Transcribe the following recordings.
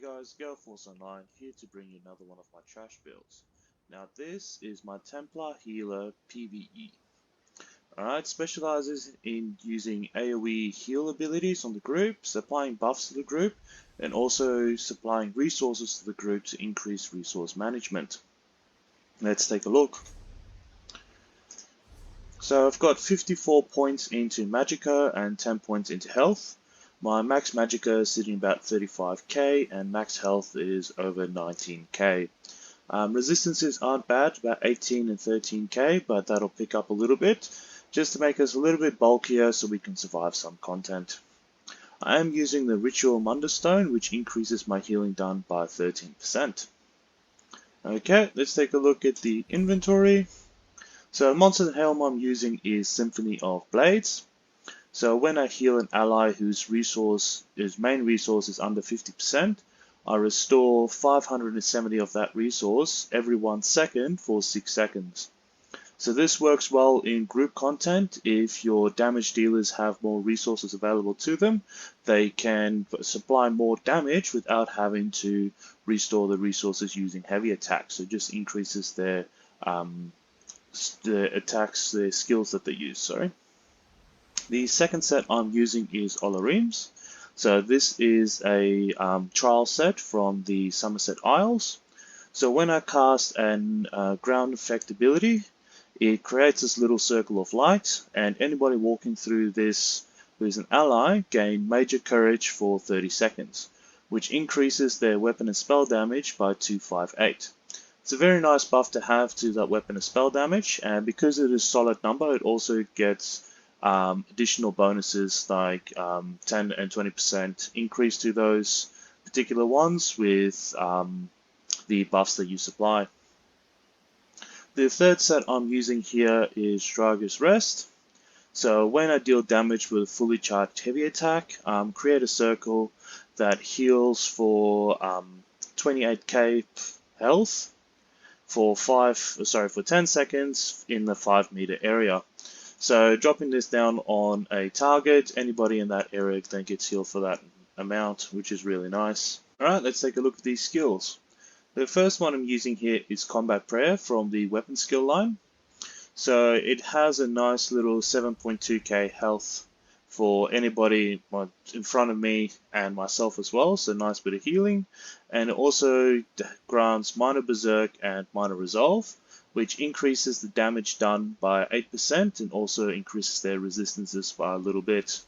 guys, Force Online here to bring you another one of my trash builds. Now this is my Templar Healer PVE. Alright, specializes in using AoE heal abilities on the group, supplying buffs to the group, and also supplying resources to the group to increase resource management. Let's take a look. So I've got 54 points into Magicka and 10 points into health. My max Magicka is sitting about 35k and max health is over 19k. Resistances aren't bad, about 18 and 13k, but that'll pick up a little bit just to make us a little bit bulkier so we can survive some content. I am using the Ritual Munderstone, which increases my healing done by 13%. Okay, let's take a look at the inventory. So the monster helm I'm using is Symphony of Blades. So when I heal an ally whose main resource is under 50%, I restore 570 of that resource every 1 second for 6 seconds. So this works well in group content. If your damage dealers have more resources available to them, they can supply more damage without having to restore the resources using heavy attacks. So it just increases their skills that they use, sorry. The second set I'm using is Olarim's. So this is a trial set from the Somerset Isles. So when I cast an ground effect ability, it creates this little circle of light, and anybody walking through this who is an ally gain major courage for 30 seconds, which increases their weapon and spell damage by 258. It's a very nice buff to have to that weapon and spell damage, and because it is a solid number, it also gets additional bonuses like 10 and 20% increase to those particular ones with the buffs that you supply. The third set I'm using here is Drago's Rest. So when I deal damage with a fully charged heavy attack, create a circle that heals for 28k health for 10 seconds in the 5-meter area. So dropping this down on a target, anybody in that area then gets healed for that amount, which is really nice. Alright, let's take a look at these skills. The first one I'm using here is Combat Prayer from the weapon skill line. So it has a nice little 7.2k health for anybody in front of me and myself as well, so nice bit of healing. And it also grants Minor Berserk and Minor Resolve, which increases the damage done by 8% and also increases their resistances by a little bit.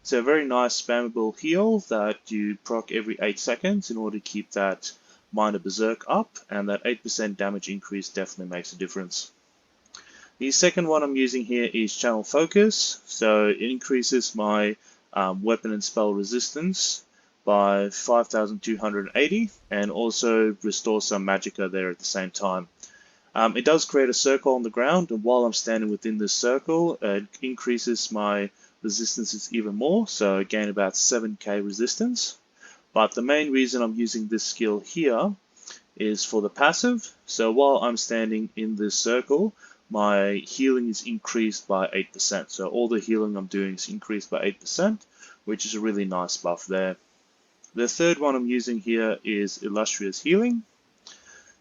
So a very nice spammable heal that you proc every 8 seconds in order to keep that Minor Berserk up, and that 8% damage increase definitely makes a difference. The second one I'm using here is Channel Focus, so it increases my weapon and spell resistance by 5280 and also restores some Magicka there at the same time. It does create a circle on the ground, and while I'm standing within this circle, it increases my resistances even more, so I gain about 7k resistance. But the main reason I'm using this skill here is for the passive. So while I'm standing in this circle, my healing is increased by 8%. So all the healing I'm doing is increased by 8%, which is a really nice buff there. The third one I'm using here is Illustrious Healing.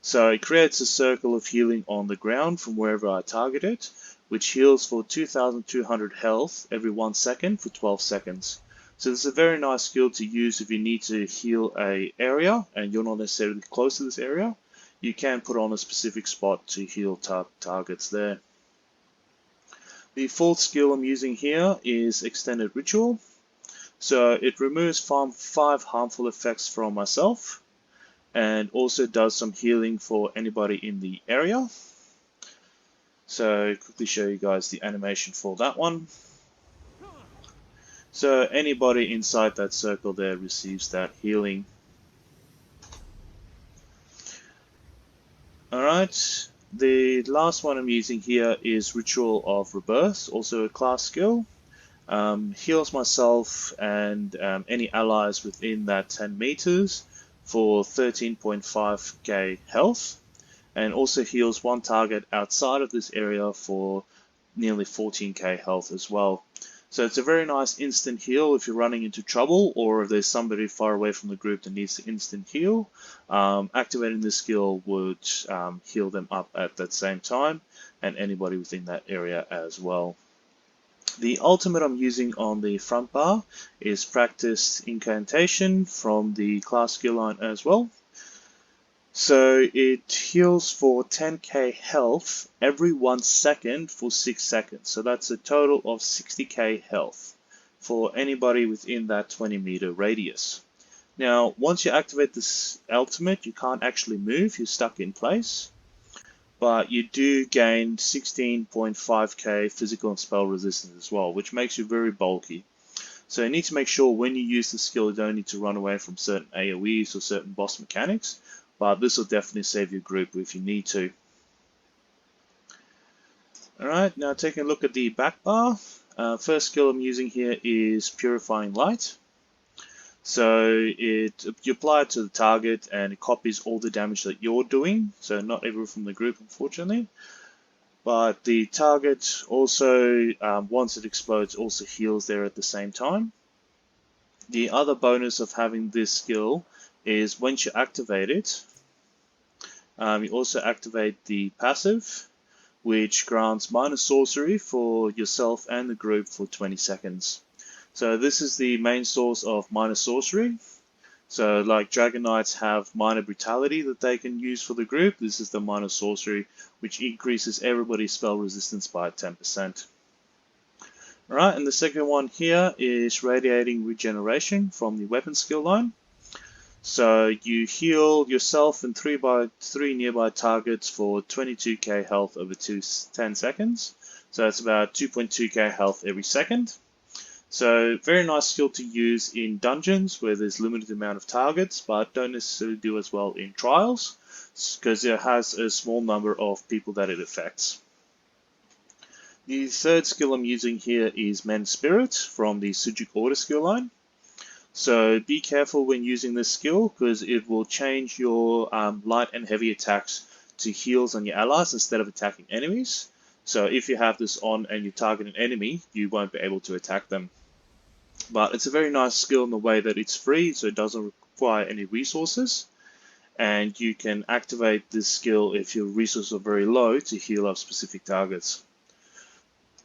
So it creates a circle of healing on the ground from wherever I target it, which heals for 2200 health every 1 second for 12 seconds. So this is a very nice skill to use if you need to heal an area and you're not necessarily close to this area. You can put on a specific spot to heal targets there. The fourth skill I'm using here is Extended Ritual. So it removes 5 harmful effects from myself, and also does some healing for anybody in the area. So quickly show you guys the animation for that one. So anybody inside that circle there receives that healing. Alright, the last one I'm using here is Ritual of Rebirth, also a class skill. Heals myself and any allies within that 10 meters for 13.5k health, and also heals one target outside of this area for nearly 14k health as well. So it's a very nice instant heal if you're running into trouble, or if there's somebody far away from the group that needs to instant heal. Activating this skill would heal them up at that same time, and anybody within that area as well. The ultimate I'm using on the front bar is Practice Incantation from the class skill line as well. So it heals for 10k health every 1 second for 6 seconds. So that's a total of 60k health for anybody within that 20-meter radius. Now, once you activate this ultimate, you can't actually move, you're stuck in place. But you do gain 16.5k physical and spell resistance as well, which makes you very bulky. So you need to make sure when you use the skill, you don't need to run away from certain AoEs or certain boss mechanics. But this will definitely save your group if you need to. Alright, now taking a look at the back bar. First skill I'm using here is Purifying Light. So you apply it to the target and it copies all the damage that you're doing. So not everyone from the group, unfortunately. But the target also, once it explodes, also heals there at the same time. The other bonus of having this skill is once you activate it, you also activate the passive, which grants minor sorcery for yourself and the group for 20 seconds. So this is the main source of minor sorcery. So like Dragon Knights have minor brutality that they can use for the group. This is the minor sorcery, which increases everybody's spell resistance by 10%. Alright, and the second one here is Radiating Regeneration from the weapon skill line. So you heal yourself and 3 nearby targets for 22k health over 10 seconds. So that's about 2.2k health every second. So very nice skill to use in dungeons where there's limited amount of targets, but don't necessarily do as well in trials because it has a small number of people that it affects. The third skill I'm using here is Men's Spirit from the Sujuk Order skill line. So be careful when using this skill because it will change your light and heavy attacks to heals on your allies instead of attacking enemies. So if you have this on and you target an enemy, you won't be able to attack them. But it's a very nice skill in the way that it's free, so it doesn't require any resources. And you can activate this skill if your resources are very low to heal up specific targets.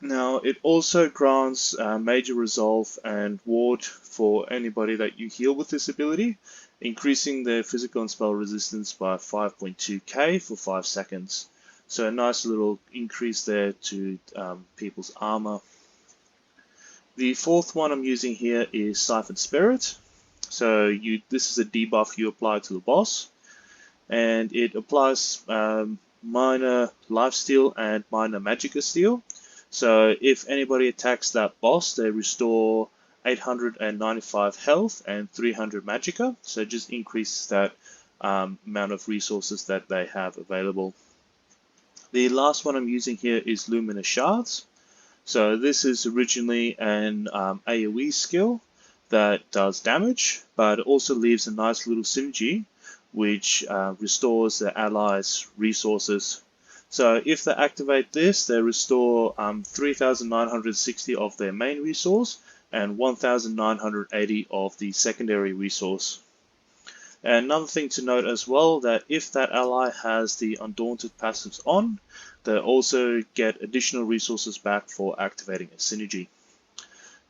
Now, it also grants major resolve and ward for anybody that you heal with this ability, increasing their physical and spell resistance by 5.2k for 5 seconds. So a nice little increase there to people's armor. The fourth one I'm using here is Siphon Spirit. So this is a debuff you apply to the boss, and it applies minor lifesteal and minor magicka steal. So if anybody attacks that boss, they restore 895 health and 300 magicka. So it just increases that amount of resources that they have available. The last one I'm using here is Luminous Shards. So this is originally an AoE skill that does damage, but it also leaves a nice little synergy which restores the allies' resources. So if they activate this, they restore 3,960 of their main resource and 1,980 of the secondary resource. And another thing to note as well, that if that ally has the Undaunted passives on, they also get additional resources back for activating a synergy.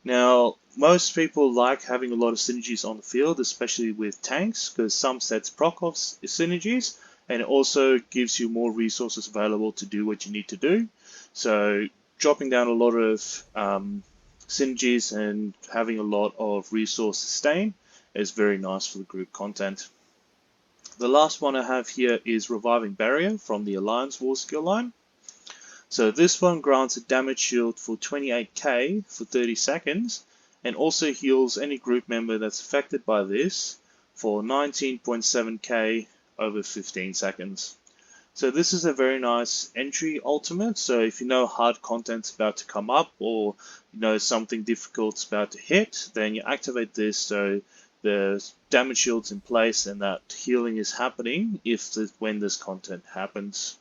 Now, most people like having a lot of synergies on the field, especially with tanks, because some sets proc off synergies, and it also gives you more resources available to do what you need to do. So dropping down a lot of synergies and having a lot of resource sustain is very nice for the group content. The last one I have here is Reviving Barrier from the Alliance War skill line. So this one grants a damage shield for 28k for 30 seconds and also heals any group member that's affected by this for 19.7k over 15 seconds. So this is a very nice entry ultimate. So if you know hard content's about to come up or you know something difficult's about to hit, then you activate this so the damage shield's in place and that healing is happening when this content happens.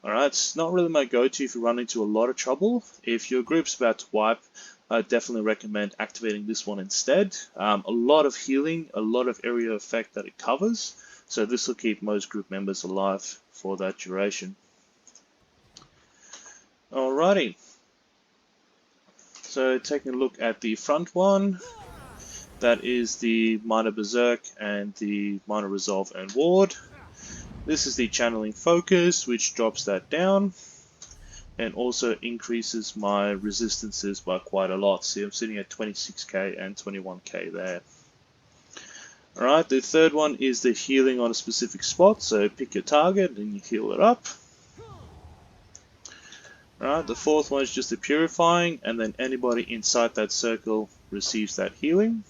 Alright, it's not really my go-to if you run into a lot of trouble. If your group's about to wipe, I definitely recommend activating this one instead. A lot of healing, a lot of area effect that it covers, so this will keep most group members alive for that duration. Alrighty, so taking a look at the front one, that is the Minor Berserk and the Minor Resolve and Ward. This is the Channeling Focus, which drops that down and also increases my resistances by quite a lot. See, I'm sitting at 26k and 21k there. Alright, the third one is the healing on a specific spot, so pick your target and you heal it up. Alright, the fourth one is just the purifying, and then anybody inside that circle receives that healing.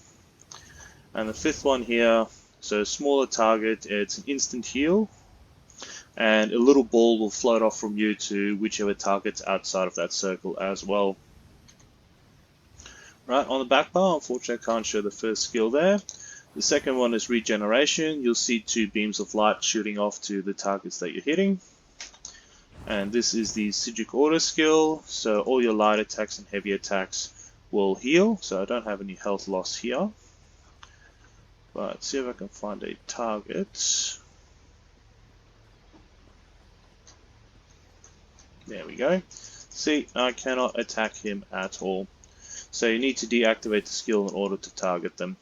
And the fifth one here, so smaller target, it's an instant heal, and a little ball will float off from you to whichever target's outside of that circle as well. Right, on the back bar, unfortunately I can't show the first skill there. The second one is regeneration. You'll see two beams of light shooting off to the targets that you're hitting. And this is the Sigil Order skill, so all your light attacks and heavy attacks will heal, so I don't have any health loss here. But let's see if I can find a target. There we go. See, I cannot attack him at all. So you need to deactivate the skill in order to target them.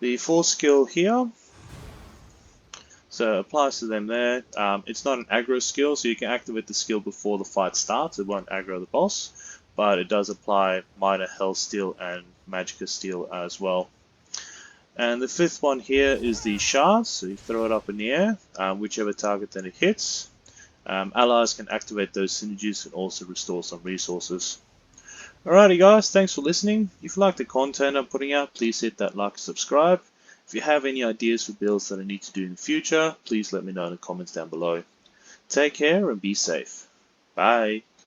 The fourth skill here, so applies to them there. It's not an aggro skill, so you can activate the skill before the fight starts. It won't aggro the boss, but it does apply minor health steal and magicka steal as well. And the fifth one here is the shards, so you throw it up in the air, whichever target that it hits. Allies can activate those synergies and also restore some resources. Alrighty guys, thanks for listening. If you like the content I'm putting out, please hit that like and subscribe. If you have any ideas for builds that I need to do in the future, please let me know in the comments down below. Take care and be safe. Bye.